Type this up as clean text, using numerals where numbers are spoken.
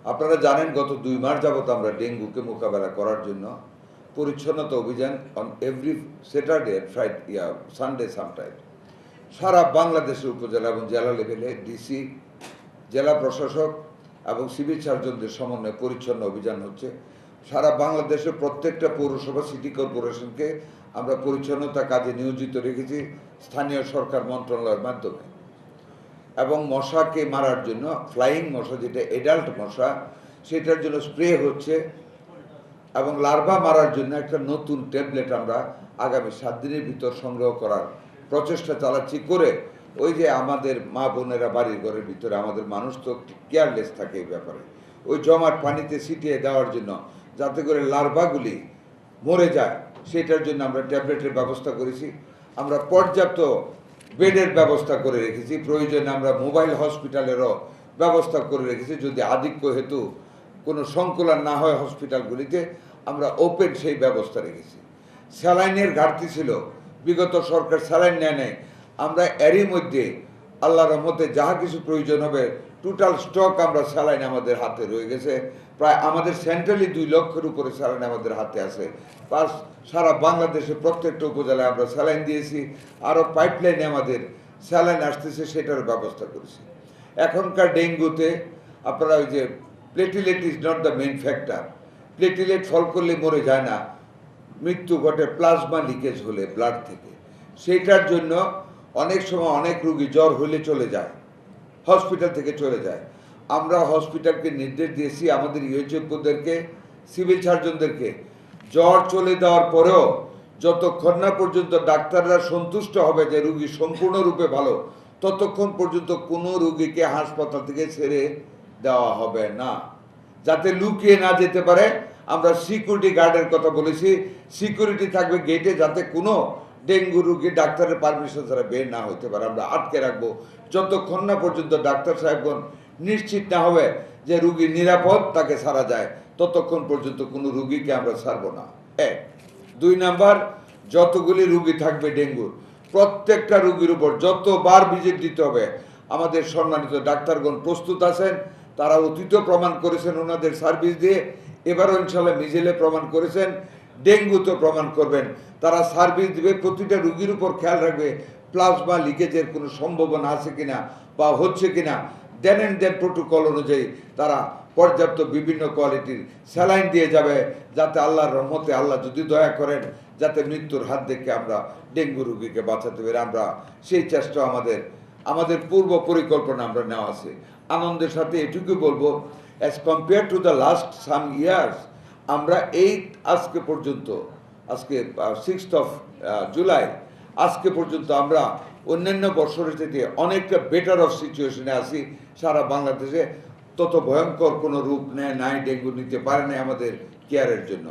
আপনারা জানেন গত 2 মাস যাবত আমরা ডেঙ্গুকে মোকাবেলা করার জন্য পরিচ্ছন্নতা অভিযান on every Saturday Sunday sometime সারা বাংলাদেশের উপজেলা এবং জেলা লেভেলে ডিসি, জেলা প্রশাসক এবং সিভিল সার্জনদের সমন্বয়ে পরিচ্ছন্ন অভিযান হচ্ছে। সারা বাংলাদেশের প্রত্যেকটা পৌরসভা, সিটি কর্পোরেশনকে আমরা পরিচ্ছন্নতা কাজে নিয়োজিত রেখেছি স্থানীয় সরকার মন্ত্রণালয়ের মাধ্যমে। এবং মশাকে মারার জন্য ফ্লাইং মশা, যেটা অ্যাডাল্ট মশা, সেটার জন্য স্প্রে হচ্ছে এবং লার্ভা মারার জন্য একটা নতুন ট্যাবলেট আমরা আগামী 7 দিনের ভিতর সংগ্রহ করার প্রচেষ্টা চালাচ্ছি। করে ওই যে আমাদের মা বোনেরা বাড়ির ঘরের ভিতরে, আমাদের মানুষ তো কেয়ারলেস থাকে এই ব্যাপারে, ওই জমাট পানিতে ছিটিয়ে দেওয়ার জন্য যাতে করে লার্ভাগুলি মরে যায়, সেটার জন্য আমরা ট্যাবলেটের ব্যবস্থা করেছি। আমরা পর্যাপ্ত বেডের ব্যবস্থা করে রেখেছি, প্রয়োজনে আমরা মোবাইল হসপিটালেরও ব্যবস্থা করে রেখেছি। যদি আধিক্য হেতু কোনো সংকুলন না হয় হসপিটালগুলিতে, আমরা ওপেন সেই ব্যবস্থা রেখেছি। স্যালাইনের ঘাটতি ছিল, বিগত সরকার স্যালাইন নেয়। আমরা এরই মধ্যে আল্লাহর রহমতে যাহা কিছু প্রয়োজন হবে টোটাল স্টক আমরা স্যালাইন আমাদের হাতে রয়ে গেছে। প্রায় আমাদের সেন্ট্রালি 2 লক্ষের উপরে স্যালাইন আমাদের হাতে আছে। প্লাস সারা বাংলাদেশে প্রত্যেকটা উপজেলায় আমরা স্যালাইন দিয়েছি। আরও পাইপলাইনে আমাদের স্যালাইন আসতেছে, সেটার ব্যবস্থা করেছি। এখনকার ডেঙ্গুতে আপনারা ওই যে platelet is not the main factor. Platelet fall করলে মরে যায় না, মৃত্যু ঘটে প্লাজমা লিকেজ হলে ব্লাড থেকে। সেইটার জন্য অনেক সময় অনেক রোগী জ্বর হলে চলে যায়, হসপিটাল থেকে চলে যায়। আমরা হসপিটালকে নির্দেশ দিয়েছি, আমাদের ইউএইচওদেরকে, সিভিল সার্জনদেরকে, জ্বর চলে যাওয়ার পরেও যতক্ষণ না পর্যন্ত ডাক্তাররা সন্তুষ্ট হবে যে রোগী সম্পূর্ণরূপে ভালো, ততক্ষণ পর্যন্ত কোনো রোগীকে হাসপাতাল থেকে ছেড়ে দেওয়া হবে না, যাতে লুকিয়ে না যেতে পারে। আমরা সিকিউরিটি গার্ডের কথা বলেছি, সিকিউরিটি থাকবে গেটে, যাতে কোনো ডেঙ্গু রোগী ডাক্তারের পারমিশন ছাড়া বের না হতে পারে। আমরা আটকে রাখবো যতক্ষণ না পর্যন্ত ডাক্তার সাহেবগণ নিশ্চিত না হবে যে রোগী নিরাপদ, তাকে ছাড়া যায়, ততক্ষণ পর্যন্ত কোনো রোগীকে আমরা ছাড়বো না। 1। 2 নাম্বার, যতগুলি রোগী থাকবে ডেঙ্গুর, প্রত্যেকটা রোগীর উপর যতবার ভিজিট দিতে হবে, আমাদের সম্মানিত ডাক্তারগণ প্রস্তুত আছেন। তারা অতীত প্রমাণ করেছেন ওনাদের সার্ভিস দিয়ে, এবারও ইনশাল্লাহ মিজেলে প্রমাণ করেছেন, ডেঙ্গুতে প্রমাণ করবেন। তারা সার্ভিস দিবে, প্রতিটা রোগীর উপর খেয়াল রাখবে প্লাজমা লিকেজের কোনো সম্ভাবনা আছে কিনা বা হচ্ছে কিনা। দেন অ্যান্ড দেন প্রোটোকল অনুযায়ী তারা পর্যাপ্ত বিভিন্ন কোয়ালিটির স্যালাইন দিয়ে যাবে, যাতে আল্লাহর রহমতে, আল্লাহ যদি দয়া করেন, যাতে মৃত্যুর হাত থেকে আমরা ডেঙ্গু রোগীকে বাঁচাতে পারি। আমরা সেই চেষ্টা আমাদের পূর্ব পরিকল্পনা আমরা নেওয়া আছে। আনন্দের সাথে এটুকু বলবো, as compare to the last some years, আমরা আজকে পর্যন্ত, আজকে 6 জুলাই, আজকে পর্যন্ত আমরা অন্যান্য বছরের থেকে অনেকটা বেটার অফ সিচুয়েশনে আছি। সারা বাংলাদেশে তত ভয়ঙ্কর কোনো রূপ নেয় নাই, ডেঙ্গু নিতে পারে না আমাদের কেয়ারের জন্য।